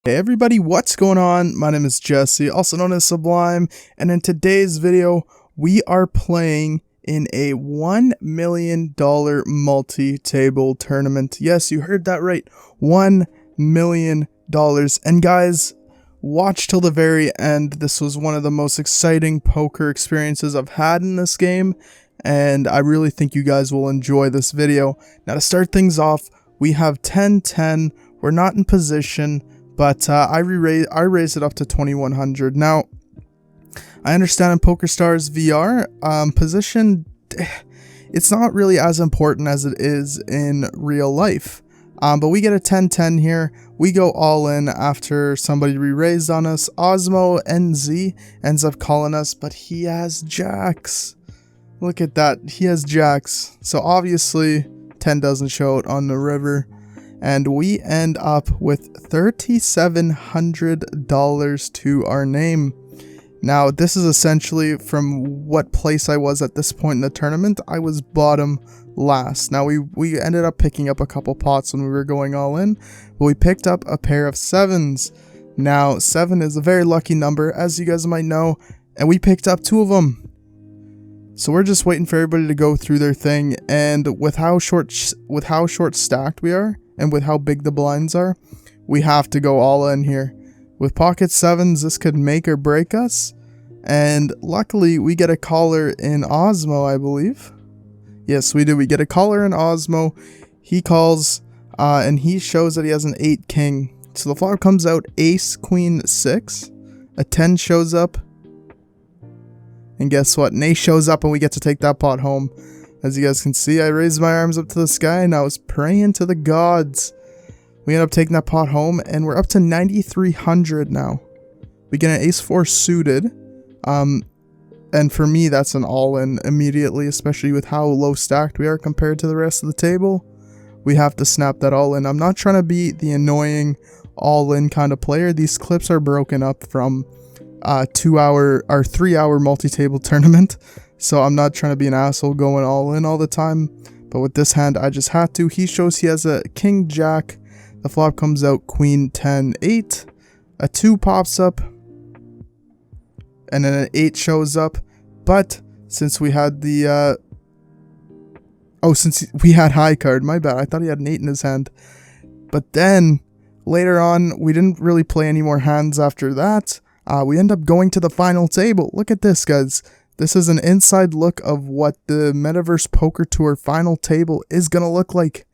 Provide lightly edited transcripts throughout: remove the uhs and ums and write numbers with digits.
Hey everybody, what's going on? My name is Jesse, also known as Sublime, and in today's video, we are playing in a $1 million multi-table tournament. Yes, you heard that right, $1 million. And guys, watch till the very end. This was one of the most exciting poker experiences I've had in this game, and I really think you guys will enjoy this video. Now to start things off, we have 10-10, we're not in position, but I raised it up to 2100. Now, I understand in PokerStars VR, position, it's not really as important as it is in real life. But we get a 10-10 here. We go all in after somebody re-raised on us. Osmo NZ ends up calling us, but he has jacks. Look at that, he has jacks. So obviously, 10 doesn't show it on the river. And we end up with $3,700 to our name. Now, this is essentially from what place I was at this point in the tournament. I was bottom last. Now, we ended up picking up a couple pots when we were going all in, but we picked up a pair of sevens. Now, 7 is a very lucky number, as you guys might know, and we picked up 2 of them. So we're just waiting for everybody to go through their thing, and with how short stacked we are, and with how big the blinds are, we have to go all in here. With pocket 7s, this could make or break us. And luckily, we get a caller in Osmo, I believe. Yes, we do. We get a caller in Osmo. He calls, and he shows that he has an 8 king. So the flop comes out ace queen 6. A 10 shows up. And guess what? An ace shows up, and we get to take that pot home. As you guys can see, I raised my arms up to the sky and I was praying to the gods. We end up taking that pot home and we're up to 9,300 now. We get an ace 4 suited. And for me, that's an all-in immediately, especially with how low stacked we are compared to the rest of the table. We have to snap that all in. I'm not trying to be the annoying all-in kind of player. These clips are broken up from 2-hour or 3-hour multi-table tournament. So I'm not trying to be an asshole going all in all the time, but with this hand I just had to. He shows he has a king jack, the flop comes out queen 10 8, a 2 pops up, and then an 8 shows up. But since we had the since we had high card, my bad, I thought he had an 8 in his hand. But then later on we didn't really play any more hands after that. We end up going to the final table. Look at this, guys. This is an inside look of what the Metaverse Poker Tour final table is going to look like.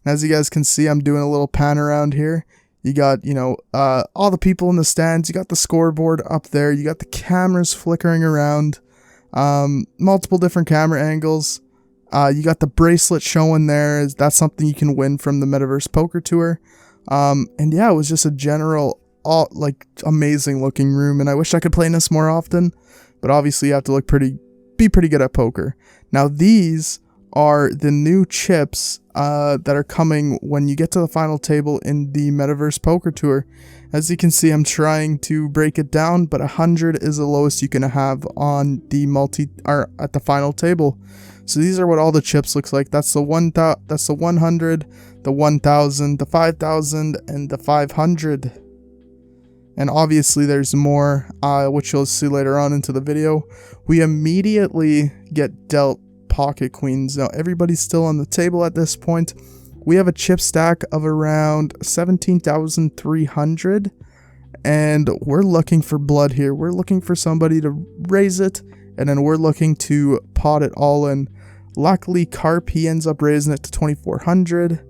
As you guys can see, I'm doing a little pan around here. You got, all the people in the stands. You got the scoreboard up there. You got the cameras flickering around. Multiple different camera angles. You got the bracelet showing there. That's something you can win from the Metaverse Poker Tour. And yeah, it was just a general, amazing looking room. And I wish I could play in this more often. But obviously you have to be pretty good at poker. Now these are the new chips that are coming when you get to the final table in the Metaverse Poker Tour. As you can see, I'm trying to break it down, but 100 is the lowest you can have on the at the final table. So these are what all the chips looks like. That's the 100, the 1000, the 5000, and the 500. And obviously there's more, which you'll see later on into the video. We immediately get dealt pocket queens. Now everybody's still on the table at this point. We have a chip stack of around 17,300. And we're looking for blood here. We're looking for somebody to raise it. And then we're looking to pot it all in. Luckily, Carp, he ends up raising it to 2,400.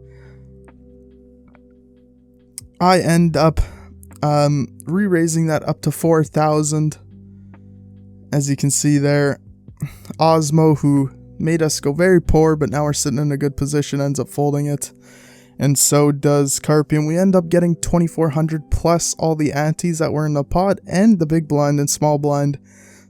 I end up re-raising that up to 4,000. As you can see there, Osmo, who made us go very poor, but now we're sitting in a good position, ends up folding it. And so does Carpian. We end up getting 2,400 plus all the antes that were in the pot and the big blind and small blind.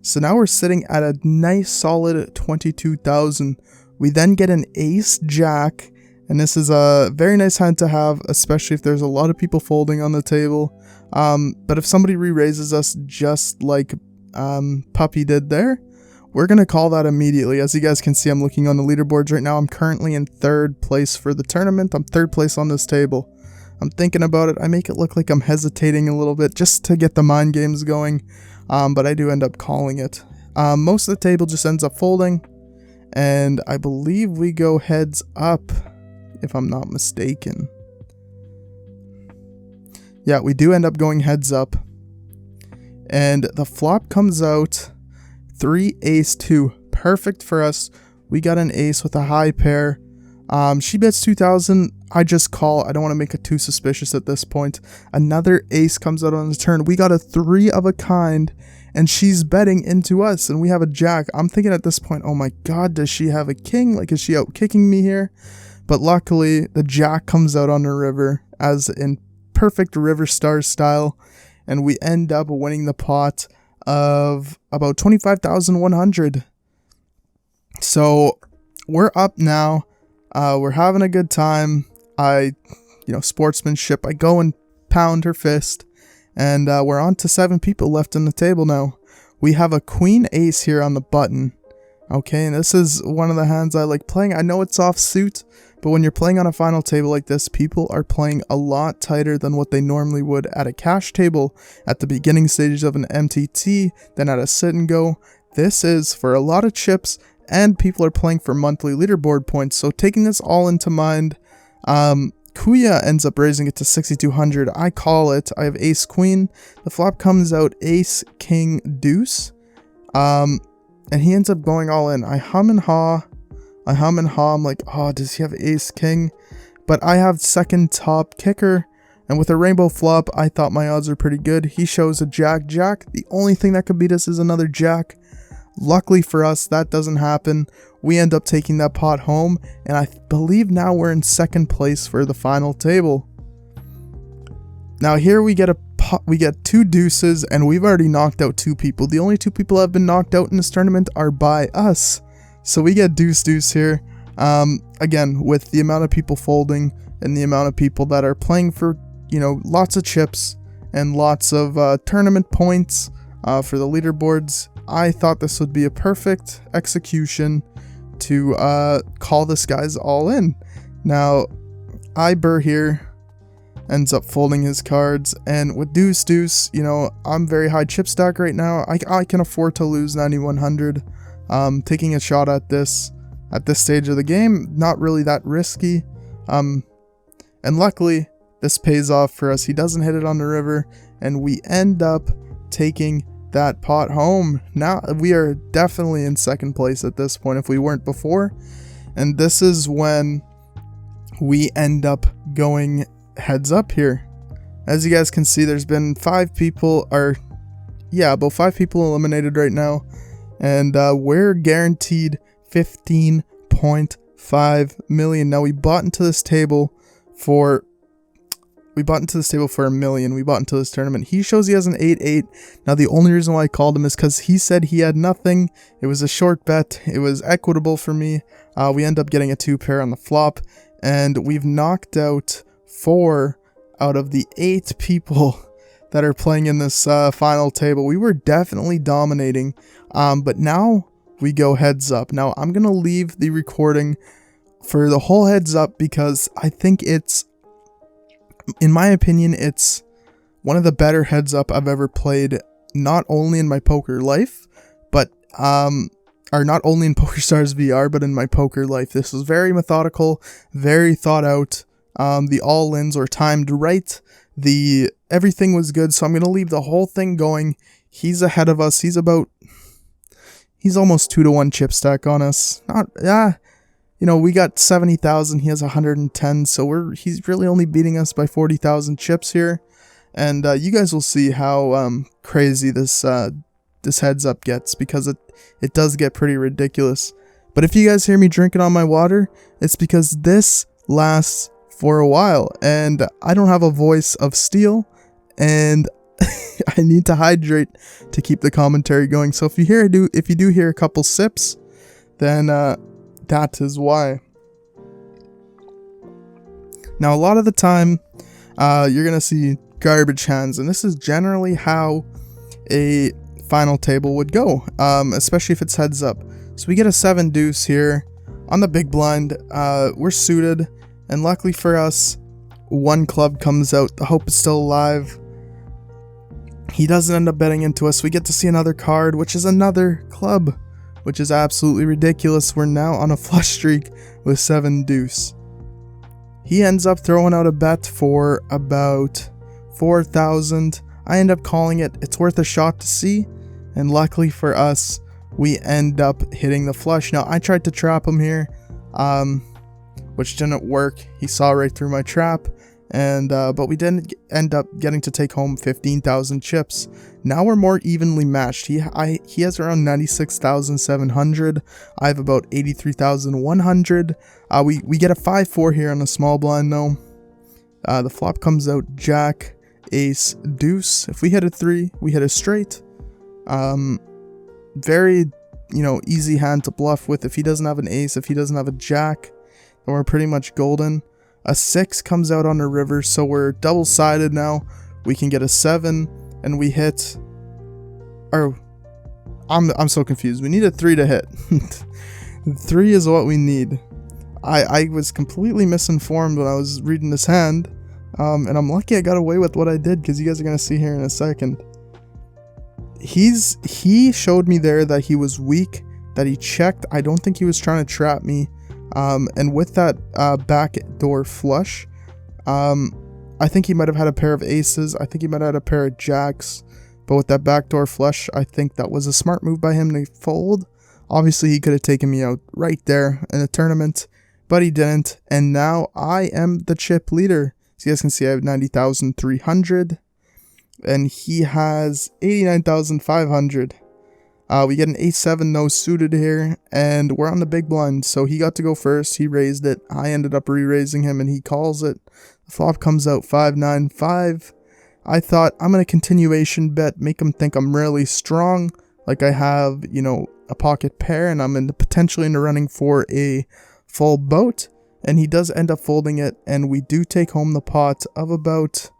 So now we're sitting at a nice solid 22,000. We then get an ace jack. And this is a very nice hand to have, especially if there's a lot of people folding on the table. But if somebody re-raises us just like Puppy did there, we're going to call that immediately. As you guys can see, I'm looking on the leaderboards right now. I'm currently in 3rd place for the tournament. I'm 3rd place on this table. I'm thinking about it. I make it look like I'm hesitating a little bit just to get the mind games going, but I do end up calling it. Most of the table just ends up folding, and I believe we go heads up, if I'm not mistaken. Yeah, we do end up going heads up, and the flop comes out 3 ace 2. Perfect for us. We got an ace with a high pair. She bets 2,000. I just call. I don't want to make it too suspicious at this point. Another ace comes out on the turn. We got a 3 of a kind, and she's betting into us, and we have a jack. I'm thinking at this point, oh my god, does she have a king? Like, is she out kicking me here? But luckily, the jack comes out on the river, as in perfect River Stars style, and we end up winning the pot of about 25,100. So we're up now. We're having a good time. Sportsmanship. I go and pound her fist, and we're on to 7 people left on the table now. We have a queen ace here on the button. Okay, and this is one of the hands I like playing. I know it's offsuit, but when you're playing on a final table like this, people are playing a lot tighter than what they normally would at a cash table at the beginning stages of an MTT, then at a sit and go. This is for a lot of chips, and people are playing for monthly leaderboard points. So taking this all into mind, Kuya ends up raising it to 6,200. I call it. I have ace queen. The flop comes out ace king deuce. And he ends up going all in. I hum and haw. I'm like, oh, does he have ace king? But I have second top kicker. And with a rainbow flop, I thought my odds are pretty good. He shows a jack. The only thing that could beat us is another jack. Luckily for us, that doesn't happen. We end up taking that pot home. And I believe now we're in second place for the final table. Now here we get we get 2 deuces, and we've already knocked out 2 people. The only 2 people that have been knocked out in this tournament are by us. So we get deuce here. Again, with the amount of people folding and the amount of people that are playing for, lots of chips and lots of tournament points for the leaderboards, I thought this would be a perfect execution to call this guy's all in. Now, Iber here ends up folding his cards, and with deuce, I'm very high chip stack right now. I can afford to lose 9,100. Taking a shot at this stage of the game, not really that risky. And luckily, this pays off for us. He doesn't hit it on the river, and we end up taking that pot home. Now we are definitely in second place at this point if we weren't before. And this is when we end up going heads up here. As you guys can see, there's been about 5 people eliminated right now, and we're guaranteed 15.5 million. Now we bought into this table for $1 million. We bought into this tournament. He shows he has an 8-8. Now the only reason why I called him is because he said he had nothing. It was a short bet. It was equitable for me. We end up getting a 2 pair on the flop, and we've knocked out 4 out of the 8 people that are playing in this final table. We were definitely dominating, but now we go heads up. Now I'm gonna leave the recording for the whole heads up because I think it's, in my opinion, it's one of the better heads up I've ever played, not only in my poker life, but not only in PokerStars VR, but in my poker life. This was very methodical, very thought out. The all-ins were timed right. Everything was good, so I'm going to leave the whole thing going. He's ahead of us. He's almost 2-to-1 chip stack on us. We got 70,000. He has 110, so he's really only beating us by 40,000 chips here. And you guys will see how crazy this heads up gets, because it does get pretty ridiculous. But if you guys hear me drinking on my water, it's because this lasts for a while, and I don't have a voice of steel, and I need to hydrate to keep the commentary going. So if you do hear a couple sips, then that is why. Now a lot of the time, you're gonna see garbage hands, and this is generally how a final table would go, especially if it's heads up. So we get a 7 deuce here on the big blind. We're suited, and luckily for us, one club comes out. The hope is still alive. He doesn't end up betting into us. We get to see another card, which is another club, which is absolutely ridiculous. We're now on a flush streak with 7 deuce. He ends up throwing out a bet for about 4,000. I end up calling it. It's worth a shot to see. And luckily for us, we end up hitting the flush. Now, I tried to trap him here, which didn't work. He saw right through my trap. And but we didn't end up getting to take home 15,000 chips. Now we're more evenly matched. He has around 96,700. I have about 83,100. We get a 5-4 here on a small blind though. The flop comes out jack, ace, deuce. If we hit a 3, we hit a straight. Very, easy hand to bluff with. If he doesn't have an ace, if he doesn't have a jack, then we're pretty much golden. A 6 comes out on the river, so we're double-sided now. We can get a 7, and we hit... Or, I'm so confused. We need a 3 to hit. 3 is what we need. I was completely misinformed when I was reading this hand, and I'm lucky I got away with what I did, because you guys are going to see here in a second. He showed me there that he was weak, that he checked. I don't think he was trying to trap me. And with that backdoor flush, I think he might have had a pair of aces. I think he might have had a pair of jacks. But with that backdoor flush, I think that was a smart move by him to fold. Obviously, he could have taken me out right there in the tournament, but he didn't. And now I am the chip leader. So you guys can see I have 90,300. And he has 89,500. We get an ace-7 no suited here, and we're on the big blind, so he got to go first. He raised it. I ended up re-raising him, and he calls it. The flop comes out 5-9-5. I thought, I'm going to continuation bet, make him think I'm really strong, like I have, a pocket pair, and I'm potentially in the running for a full boat, and he does end up folding it, and we do take home the pot of about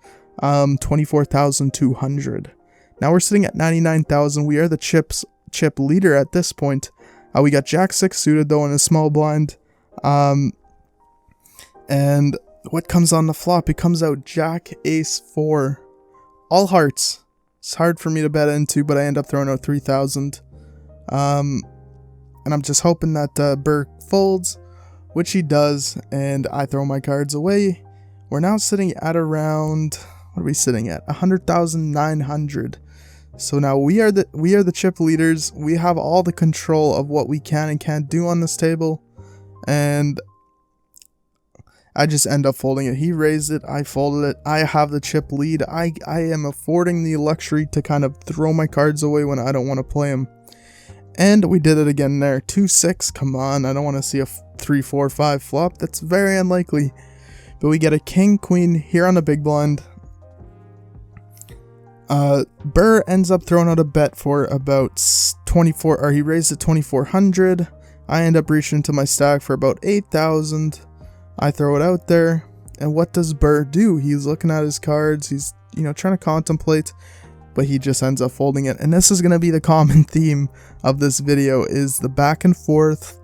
24,200. Now we're sitting at 99,000. We are the chip leader at this point. We got jack 6 suited though in a small blind. And what comes on the flop? It comes out jack ace 4. All hearts. It's hard for me to bet into, but I end up throwing out 3,000. And I'm just hoping that Burr folds, which he does, and I throw my cards away. We're now sitting at around, what are we sitting at? 100,900. So now we are the chip leaders. We have all the control of what we can and can't do on this table, and I just end up folding it. He raised it, I folded it. I have the chip lead. I am affording the luxury to kind of throw my cards away when I don't want to play them. And we did it again there. 2-6, come on. I don't want to see a 3-4-5 flop. That's very unlikely. But we get a king queen here on the big blind. Burr ends up throwing out a bet for about 24, or he raised it 2,400. I end up reaching into my stack for about 8,000. I throw it out there, and what does Burr do? He's looking at his cards. He's trying to contemplate, but he just ends up folding it. And this is gonna be the common theme of this video: is the back and forth,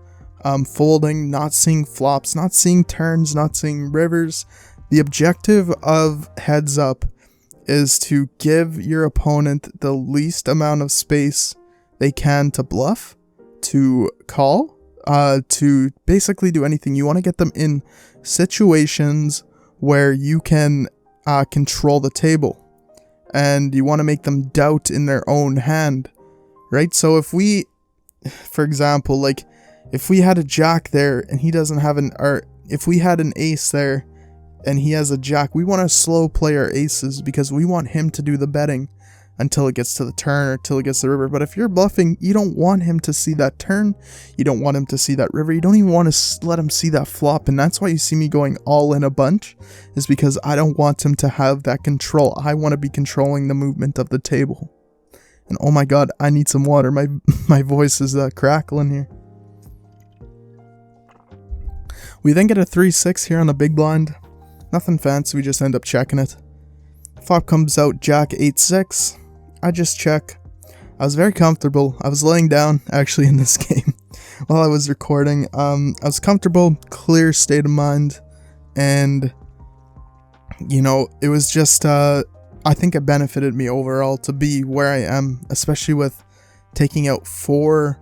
folding, not seeing flops, not seeing turns, not seeing rivers. The objective of heads up is to give your opponent the least amount of space they can to bluff, to call, to basically do anything. You want to get them in situations where you can control the table, and you want to make them doubt in their own hand, right? So if we, for example, like if we had a jack there and he doesn't have or if we had an ace there and he has a jack, we want to slow play our aces because we want him to do the betting until it gets to the turn or till it gets to the river. But if you're bluffing, you don't want him to see that turn. You don't want him to see that river. You don't even want to let him see that flop. And that's why you see me going all in a bunch, is because I don't want him to have that control. I want to be controlling the movement of the table. And oh my god, I need some water. My voice is crackling here. We then get a 3-6 here on the big blind. Nothing fancy, we just end up checking it. Flop comes out jack 8-6. I just check. I was very comfortable. I was laying down actually in this game while I was recording. I was comfortable, clear state of mind, and you know, it was just, I think it benefited me overall to be where I am, especially with taking out 4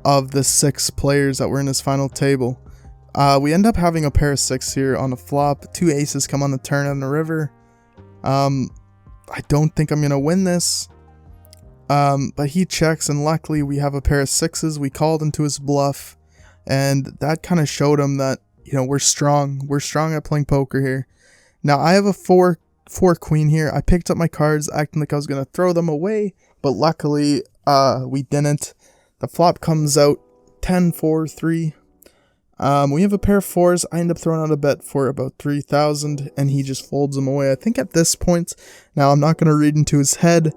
of the 6 players that were in his final table. We end up having a pair of 6 here on the flop. 2 aces come on the turn on the river. I don't think I'm going to win this. But he checks, and luckily we have a pair of 6s. We called into his bluff, and that kind of showed him that, you know, we're strong. We're strong at playing poker here. Now, I have a 4 queen here. I picked up my cards, acting like I was going to throw them away, but luckily, we didn't. The flop comes out 10-4-3. We have a pair of 4s. I end up throwing out a bet for about 3,000, and he just folds them away. I think at this point, now I'm not going to read into his head.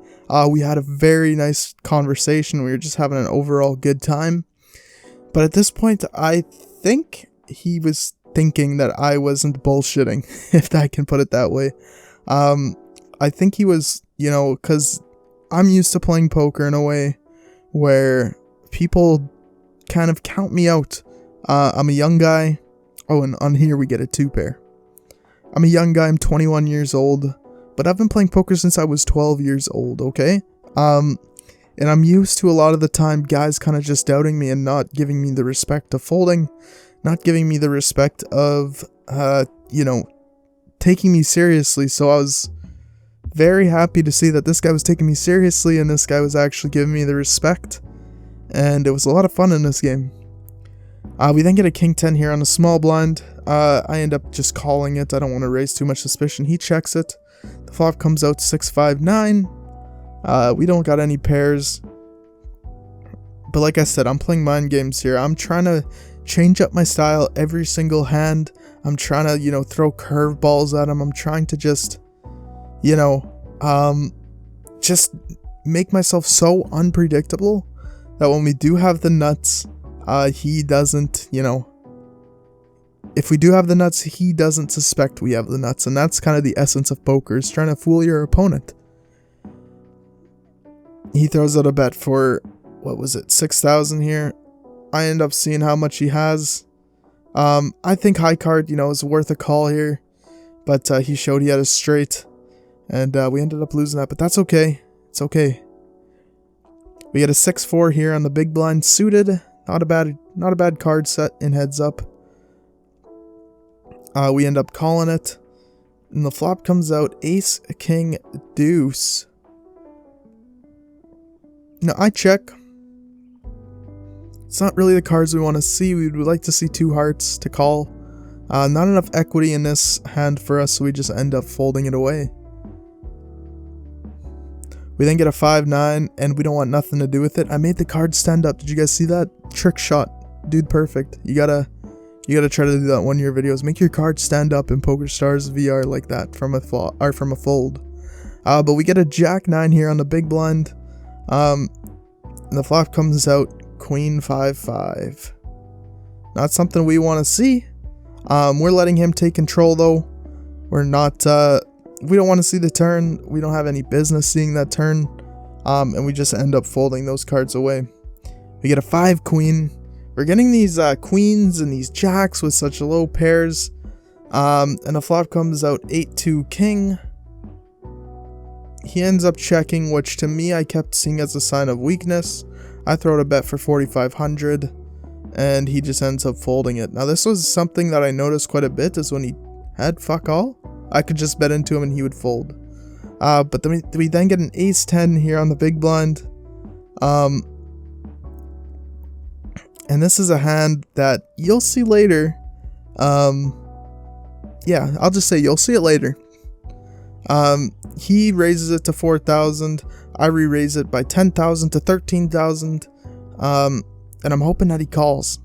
We had a very nice conversation. We were just having an overall good time. But at this point, I think he was thinking that I wasn't bullshitting, if I can put it that way. I think he was, you know, because I'm used to playing poker in a way where people kind of count me out. I'm a young guy. Oh, and on here we get a 2 pair. I'm a young guy. I'm 21 years old, but I've been playing poker since I was 12 years old, okay? And I'm used to a lot of the time guys kind of just doubting me and not giving me the respect of folding, not giving me the respect of, you know, taking me seriously. So I was very happy to see that this guy was taking me seriously and this guy was actually giving me the respect. And it was a lot of fun in this game. We then get a king 10 here on a small blind. I end up just calling it. I don't want to raise too much suspicion. He checks it. The flop comes out 6-5-9. We don't got any pairs. But like I said, I'm playing mind games here. I'm trying to change up my style every single hand. I'm trying to, you know, throw curveballs at him. I'm trying to just, you know, just make myself so unpredictable that when we do have the nuts, he doesn't, you know, if we do have the nuts, he doesn't suspect we have the nuts. And that's kind of the essence of poker, is trying to fool your opponent. He throws out a bet for, what was it, 6,000 here. I end up seeing how much he has. I think high card, you know, is worth a call here. But he showed he had a straight. And we ended up losing that, but that's okay. It's okay. We get a 6-4 here on the big blind suited. Not a bad card set in heads up. We end up calling it. And the flop comes out ace, king, deuce. Now I check. It's not really the cards we want to see. We would like to see 2 hearts to call. Not enough equity in this hand for us, so we just end up folding it away. We then get a 5-9, and we don't want nothing to do with it. I made the card stand up. Did you guys see that? Trick shot. Dude, perfect. You gotta try to do that one in your videos. Make your card stand up in PokerStars VR like that from a flop or from a fold. But we get a jack 9 here on the big blind. And the flop comes out queen 5-5. Not something we want to see. We're letting him take control though. We're not, we don't want to see the turn. We don't have any business seeing that turn. And we just end up folding those cards away. We get a 5 queen. We're getting these queens and these jacks with such low pairs. And the flop comes out 8-2 king. He ends up checking, which to me I kept seeing as a sign of weakness. I throw out a bet for 4,500, and he just ends up folding it. Now this was something that I noticed quite a bit, is when he had fuck all, I could just bet into him and he would fold. But then we then get an ace 10 here on the big blind. And this is a hand that you'll see later. Yeah, I'll just say you'll see it later. He raises it to 4,000. I re-raise it by 10,000 to 13,000. And I'm hoping that he calls.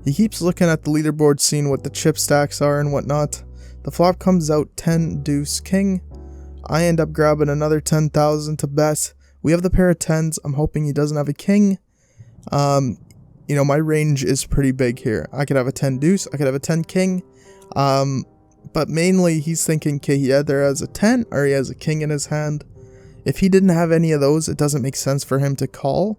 He keeps looking at the leaderboard, seeing what the chip stacks are and whatnot. The flop comes out 10 deuce king. I end up grabbing another 10,000 to bet. We have the pair of 10s. I'm hoping he doesn't have a king. You know, my range is pretty big here. I could have a 10 deuce. I could have a 10 king. But mainly he's thinking, okay, he either has a 10 or he has a king in his hand. If he didn't have any of those, it doesn't make sense for him to call.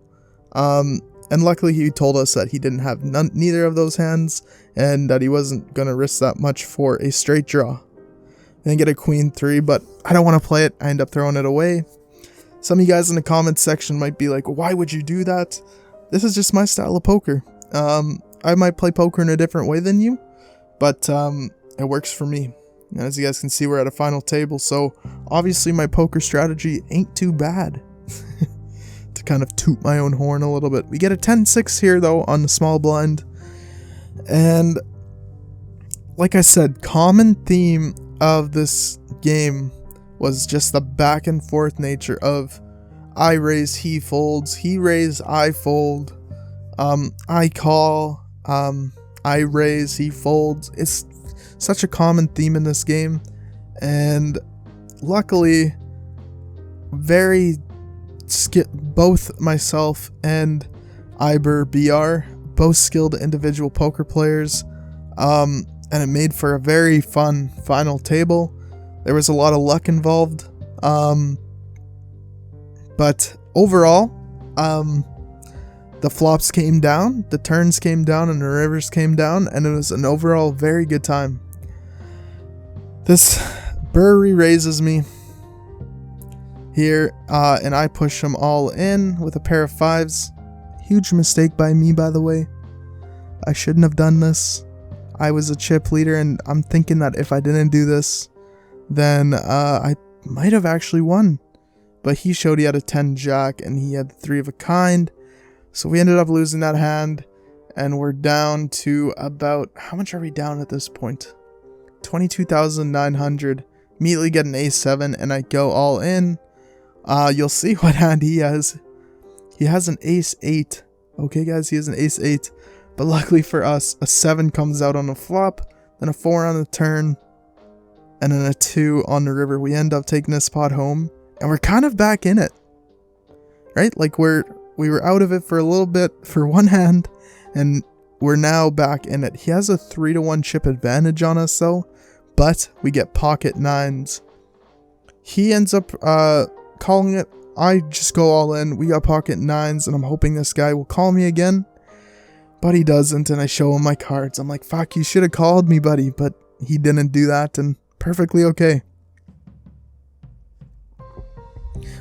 And And luckily he told us that he didn't have neither of those hands, and that he wasn't going to risk that much for a straight draw. Then get a queen 3, but I don't want to play it. I end up throwing it away. Some of you guys in the comments section might be like, why would you do that? This is just my style of poker. I might play poker in a different way than you, but it works for me. And as you guys can see, we're at a final table, so obviously my poker strategy ain't too bad. To kind of toot my own horn a little bit. We get a 10-6 here though on the small blind. And like I said, common theme of this game was just the back and forth nature of I raise, he folds, he raise, I fold, I call, I raise, he folds. It's such a common theme in this game, and luckily both myself and Iber BR, both skilled individual poker players, and it made for a very fun final table. There was a lot of luck involved, but overall, the flops came down, the turns came down, and the rivers came down, and it was an overall very good time. This Burr raises me here, and I push them all in with a pair of 5s. Huge mistake by me, by the way. I shouldn't have done this. I was a chip leader, and I'm thinking that if I didn't do this, then I might have actually won. But he showed he had a 10 jack, and he had 3 of a kind. So we ended up losing that hand, and we're down to about, how much are we down at this point? 22,900. Immediately get an A7, and I go all in. You'll see what hand he has. He has an ace 8. Okay, guys, he has an ace 8. But luckily for us, a 7 comes out on the flop, then a 4 on the turn, and then a 2 on the river. We end up taking this pot home, and we're kind of back in it. Right? Like, we were out of it for a little bit for one hand, and we're now back in it. He has a 3-1 chip advantage on us, though, but we get pocket 9s. He ends up calling it. I just go all in. We got pocket 9s, and I'm hoping this guy will call me again. But he doesn't, and I show him my cards. I'm like, fuck, you should have called me, buddy. But he didn't do that, and perfectly okay.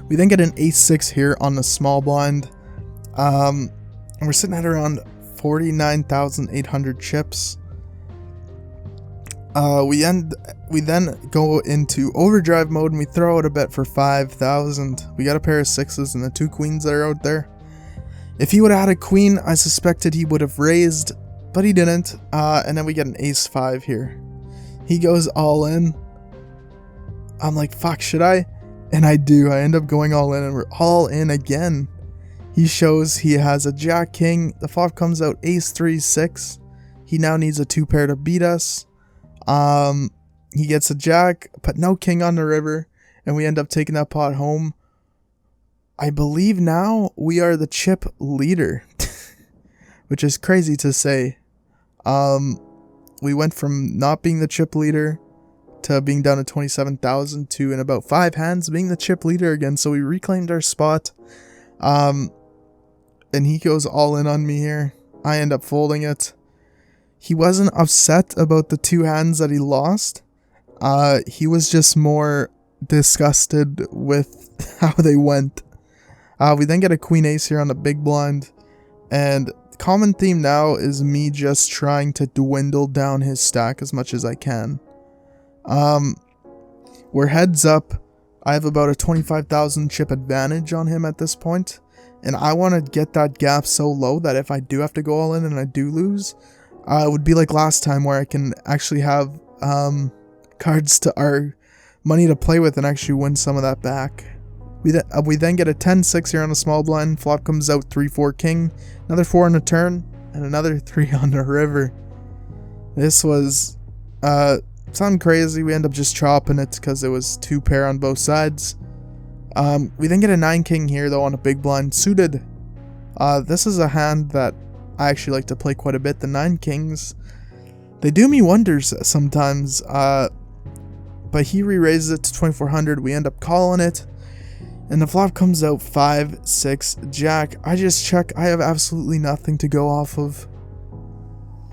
We then get an ace 6 here on the small blind. And we're sitting at around 49,800 chips. We then go into overdrive mode, and we throw out a bet for 5,000. We got a pair of 6s and the 2 queens that are out there. If he would have had a queen, I suspected he would have raised, but he didn't. And then we get an ace 5 here. He goes all in. I'm like, fuck, should I? And I do. I end up going all in, and we're all in again. He shows he has a jack king. The flop comes out ace 3 6. He now needs a 2 pair to beat us. He gets a jack, but no king on the river, and we end up taking that pot home. I believe now we are the chip leader, which is crazy to say. We went from not being the chip leader to being down to 27,000 to, in about 5 hands, being the chip leader again. So we reclaimed our spot. And he goes all in on me here. I end up folding it. He wasn't upset about the 2 hands that he lost. He was just more disgusted with how they went. We then get a queen ace here on the big blind, and the common theme now is me just trying to dwindle down his stack as much as I can. We're heads up. I have about a 25,000 chip advantage on him at this point, and I want to get that gap so low that if I do have to go all in and I do lose, it would be like last time where I can actually have cards to our money to play with and actually win some of that back. We then get a 10-6 here on a small blind. Flop comes out 3-4 king, another 4 on the turn, and another 3 on the river. This was something crazy. We end up just chopping it because it was 2 pair on both sides. We then get a 9 king here though on a big blind suited. This is a hand that I actually like to play quite a bit. The 9 kings, they do me wonders sometimes. But he re-raises it to 2,400. We end up calling it. And the flop comes out 5, 6, jack. I just check. I have absolutely nothing to go off of.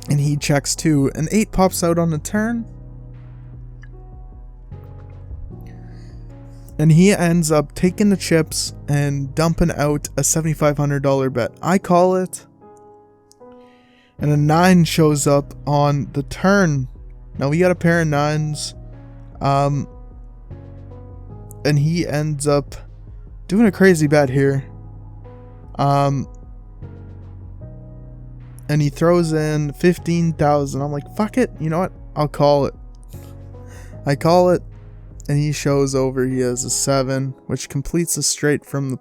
And he checks too. An 8 pops out on the turn. And he ends up taking the chips and dumping out a $7,500 bet. I call it. And a 9 shows up on the turn. Now we got a pair of 9s. And he ends up doing a crazy bet here. And he throws in 15,000. I'm like, fuck it. You know what? I'll call it. I call it. And he shows over. He has a 7, which completes the straight from the...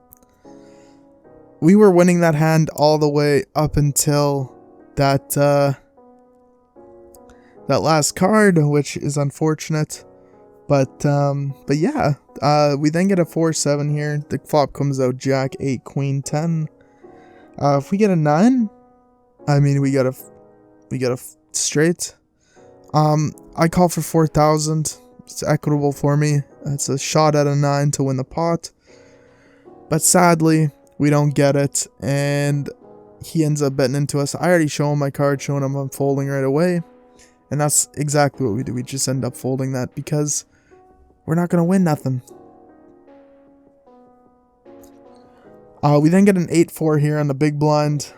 We were winning that hand all the way up until that that last card, which is unfortunate. But yeah, we then get a 4-7 here. The flop comes out jack, 8, queen, 10. If we get a 9, I mean we got a straight. I call for 4,000. It's equitable for me. It's a shot at a 9 to win the pot. But sadly, we don't get it, and he ends up betting into us. I already show him my card, showing him I'm folding right away. And that's exactly what we do. We just end up folding that because we're not going to win nothing. We then get an 8-4 here on the big blind.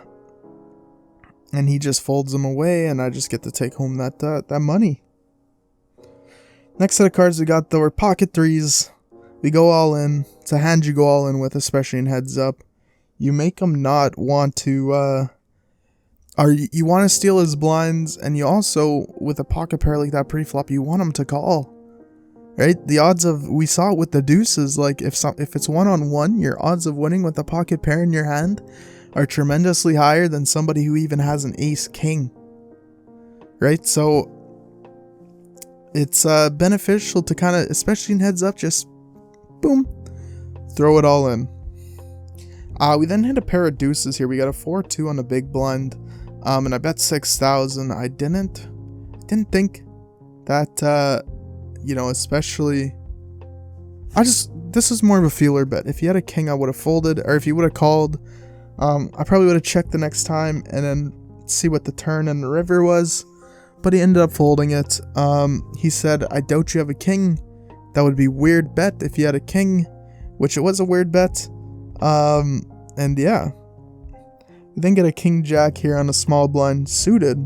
And he just folds them away, and I just get to take home that money. Next set of cards we got, though, are pocket 3s. We go all in. It's a hand you go all in with, especially in heads up. You make him not want to, or you want to steal his blinds, and you also, with a pocket pair like that pre-flop, you want him to call. Right? The odds of, we saw it with the deuces, like if it's one-on-one, your odds of winning with a pocket pair in your hand are tremendously higher than somebody who even has an ace-king. Right? So it's beneficial to kind of, especially in heads up, just boom, throw it all in. We then hit a pair of deuces here. We got a 4-2 on the big blind, and I bet 6,000. I didn't think that, you know, especially, this is more of a feeler bet. If he had a king, I would have folded, or if he would have called, I probably would have checked the next time and then see what the turn and the river was. But he ended up folding it. He said, I doubt you have a king. That would be weird bet if you had a king, which it was a weird bet. And yeah. We then get a king jack here on a small blind suited.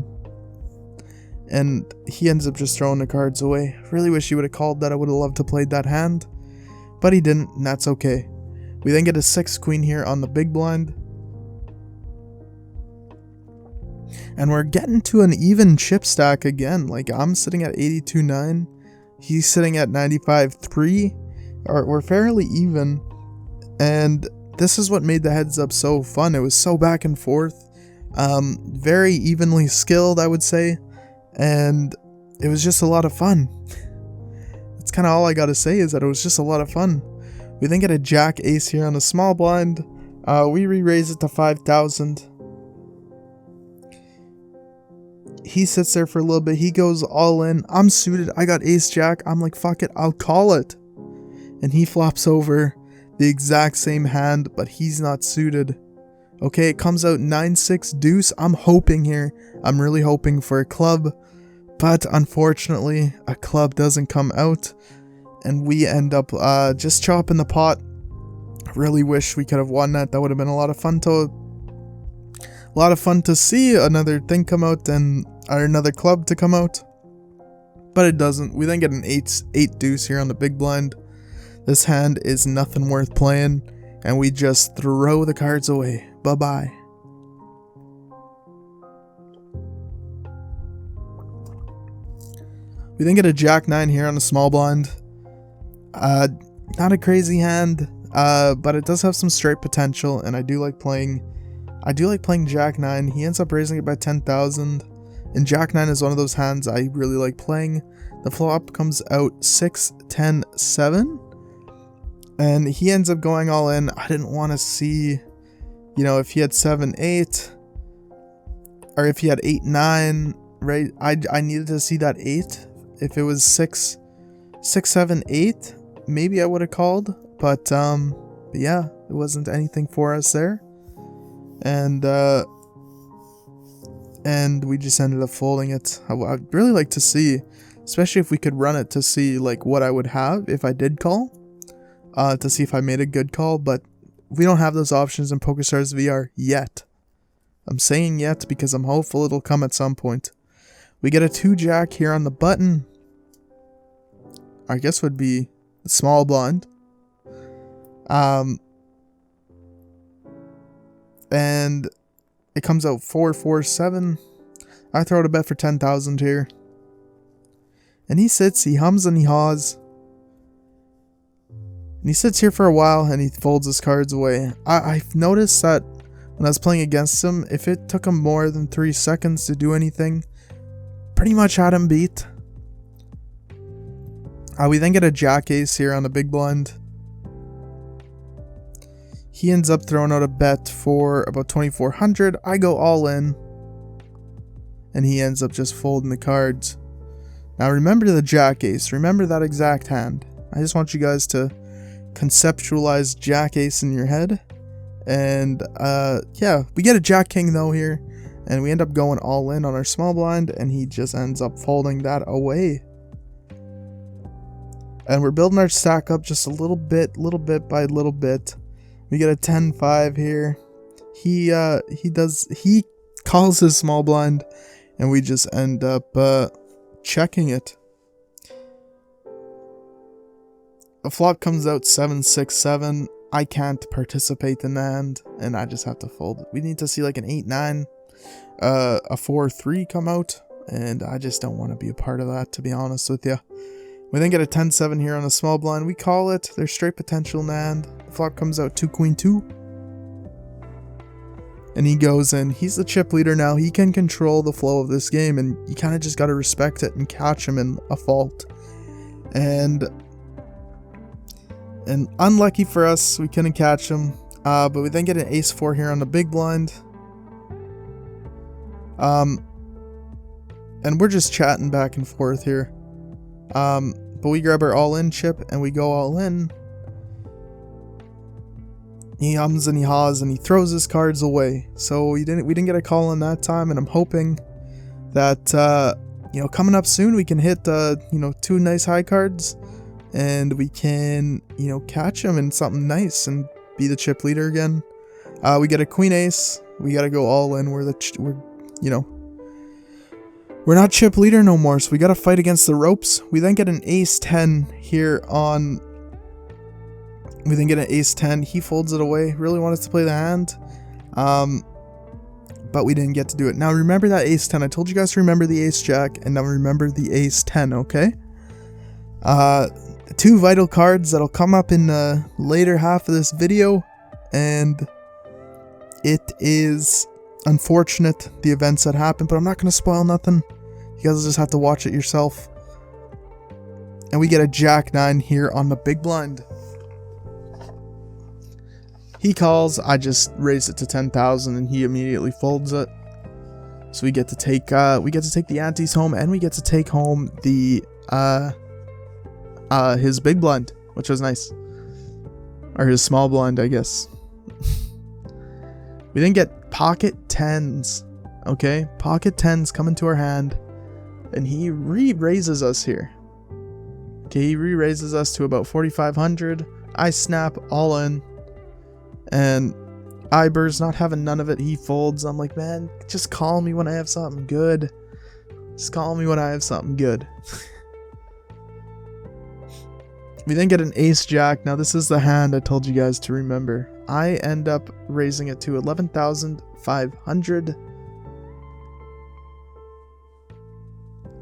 And he ends up just throwing the cards away. Really wish he would have called that. I would have loved to play that hand. But he didn't, and that's okay. We then get a 6 queen here on the big blind. And we're getting to an even chip stack again. Like, I'm sitting at 82.9. He's sitting at 95.3. We're fairly even. And this is what made the heads up so fun. It was so back and forth. Very evenly skilled, I would say. And it was just a lot of fun. That's kind of all I gotta say, is that it was just a lot of fun. We then get a jack ace here on a small blind. We re-raise it to 5,000. He sits there for a little bit. He goes all in. I'm suited. I got ace jack. I'm like, fuck it, I'll call it. And he flops over the exact same hand, but he's not suited. Okay, it comes out 9-6 deuce. I'm hoping here. I'm really hoping for a club. But unfortunately, a club doesn't come out. And we end up just chopping the pot. Really wish we could have won that. That would have been a lot of fun to see another thing come out, or another club to come out. But it doesn't. We then get an 8 deuce here on the big blind. This hand is nothing worth playing, and we just throw the cards away. Bye-bye. We then get a jack 9 here on a small blind. Not a crazy hand, but it does have some straight potential, and I do like playing jack 9. He ends up raising it by 10,000, and jack 9 is one of those hands I really like playing. The flop comes out 6, 10, 7, and he ends up going all in. I didn't want to see, you know, if he had 7, 8, or if he had 8, 9, right? I needed to see that 8. If it was 6, 7, 8, maybe I would have called, but But yeah, it wasn't anything for us there. And we just ended up folding it. I'd really like to see, especially if we could run it to see like what I would have if I did call, to see if I made a good call, but we don't have those options in PokerStars VR yet. I'm saying yet because I'm hopeful it'll come at some point. We get a 2-jack here on the button. I guess would be the small blind. And it comes out 4-4-7. I throw out a bet for 10,000 here. And he sits, he hums and he haws. And he sits here for a while and he folds his cards away. I've noticed that when I was playing against him, if it took him more than 3 seconds to do anything, pretty much had him beat. We then get a jack ace here on the big blind. He ends up throwing out a bet for about 2,400. I go all in. And he ends up just folding the cards. Now remember the jack ace. Remember that exact hand. I just want you guys to conceptualize jack ace in your head. And yeah, we get a jack king though here. And we end up going all in on our small blind. And he just ends up folding that away. And we're building our stack up just a little bit by little bit. We get a 10-5 here. He calls his small blind, and we just end up checking it. A flop comes out 7-6-7. I can't participate in the hand, and I just have to fold it. We need to see like an 8-9, a 4-3 come out, and I just don't want to be a part of that, to be honest with you. We then get a 10-7 here on the small blind. We call it. There's straight potential in the hand. The flop comes out 2-Queen-2. And he goes in. He's the chip leader now. He can control the flow of this game. And you kind of just got to respect it and catch him in a fault. And unlucky for us, we couldn't catch him. But we then get an ace-4 here on the big blind. And we're just chatting back and forth here. But we grab our all-in chip and we go all in. He hums and he haws and he throws his cards away. So we didn't get a call in that time, and I'm hoping that coming up soon we can hit 2 nice high cards and we can catch him in something nice and be the chip leader again. We get a queen ace. We gotta go all in. We're not chip leader no more, so we gotta fight against the ropes. We then get an ace-10 here on... We then get an ace-10. He folds it away. Really wanted to play the hand. But we didn't get to do it. Now remember that ace-10. I told you guys to remember the ace-jack, and now remember the ace-10, okay? 2 vital cards that'll come up in the later half of this video. And it is unfortunate, the events that happened, but I'm not going to spoil nothing. You guys will just have to watch it yourself. And we get a jack-9 here on the big blind. He calls. I just raise it to 10,000 and he immediately folds it. So we get to take the antes home, and we get to take home the his big blind, which was nice. Or his small blind, I guess. We then get pocket 10s. Okay, pocket 10s come into our hand. And he re-raises us here. Okay, he re-raises us to about 4,500. I snap all in. And Iber's not having none of it. He folds. I'm like, man, just call me when I have something good. Just call me when I have something good. We then get an ace-jack. Now this is the hand I told you guys to remember. I end up raising it to 11,500.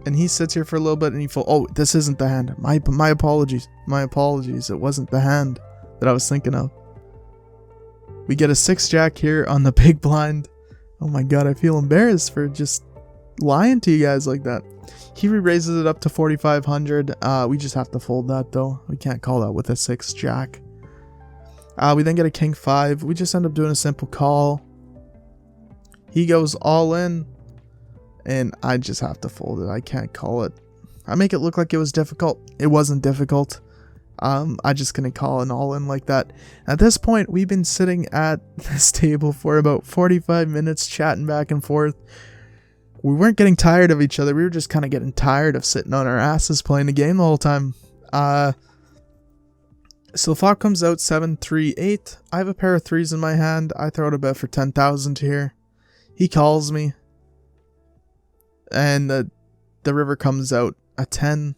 And he sits here for a little bit and he folds. Oh, this isn't the hand. My apologies. My apologies. It wasn't the hand that I was thinking of. We get a 6-jack here on the big blind. Oh my god, I feel embarrassed for just lying to you guys like that. He re-raises it up to 4,500. We just have to fold that though. We can't call that with a 6-jack. We then get a king 5. We just end up doing a simple call. He goes all in. And I just have to fold it. I can't call it. I make it look like it was difficult. It wasn't difficult. I just couldn't call an all-in like that. At this point, we've been sitting at this table for about 45 minutes, chatting back and forth. We weren't getting tired of each other. We were just kind of getting tired of sitting on our asses playing the game the whole time. So the flop comes out 7-3-8. I have a pair of threes in my hand. I throw out a bet for 10,000 here. He calls me. And the river comes out a 10.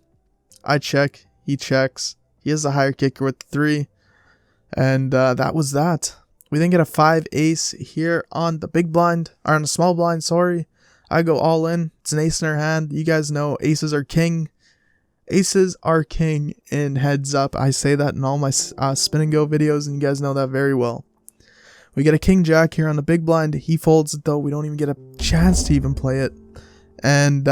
I check. He checks. He has a higher kicker with 3. And that was that. We then get a 5 ace here on the big blind. Or on the small blind, sorry. I go all in. It's an ace in our hand. You guys know aces are king. Aces are king in heads up. I say that in all my spin and go videos, and you guys know that very well. We get a king jack here on the big blind. He folds it though. We don't even get a chance to even play it. And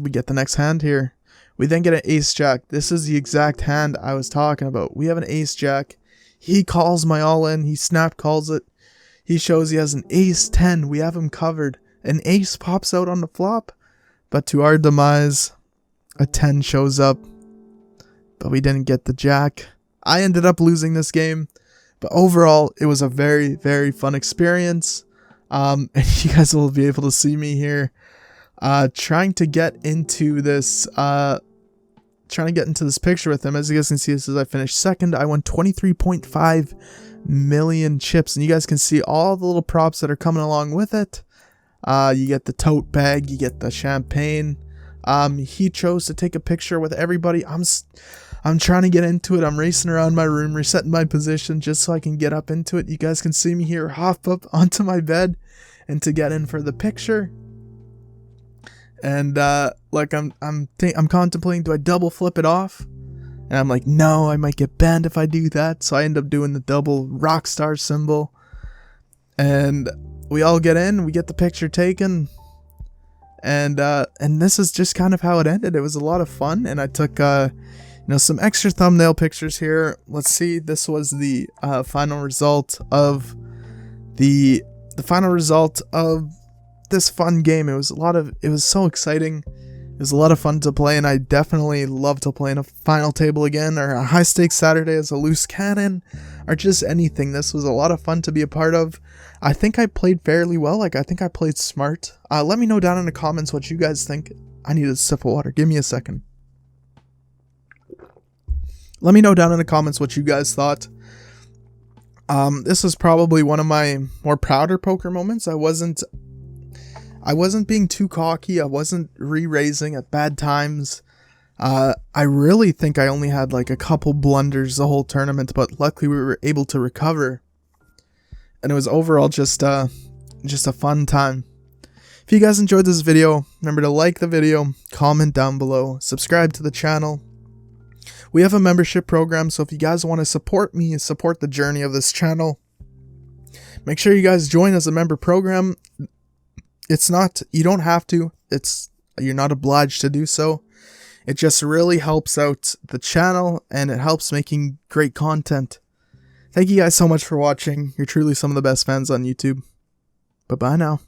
we get the next hand here. We then get an ace jack. This is the exact hand I was talking about. We have an ace jack. He calls my all in. He snap calls it. He shows he has an ace 10. We have him covered. An ace pops out on the flop. But to our demise, a 10 shows up. But we didn't get the jack. I ended up losing this game. But overall, it was a very, very fun experience. And you guys will be able to see me here. Trying to get into this picture with him. As you guys can see, this is I finished second. I won 23.5 million chips, and you guys can see all the little props that are coming along with it. You get the tote bag, you get the champagne. He chose to take a picture with everybody. I'm trying to get into it. I'm racing around my room, resetting my position just so I can get up into it. You guys can see me here hop up onto my bed and to get in for the picture. And like I'm contemplating, do I double flip it off? And I'm like, no, I might get banned if I do that. So I end up doing the double rock star symbol. And we all get in, we get the picture taken. And this is just kind of how it ended. It was a lot of fun, and I took some extra thumbnail pictures here. Let's see. This was the final result of the final result of this fun game. It was so exciting. It was a lot of fun to play, and I definitely love to play in a final table again, or a high stakes Saturday as a loose cannon, or just anything. This was a lot of fun to be a part of. I think I played fairly well. I think I played smart. Let me know down in the comments what you guys think. I need a sip of water. Give me a second. Let me know down in the comments what you guys thought. This was probably one of my more prouder poker moments. I wasn't being too cocky. I wasn't re-raising at bad times. I really think I only had like a couple blunders the whole tournament, but luckily we were able to recover. And it was overall just a fun time. If you guys enjoyed this video, remember to like the video, comment down below, subscribe to the channel. We have a membership program, so if you guys want to support me and support the journey of this channel, make sure you guys join as a member program. You don't have to. You're not obliged to do so. It just really helps out the channel, and it helps making great content. Thank you guys so much for watching. You're truly some of the best fans on YouTube. Bye-bye now.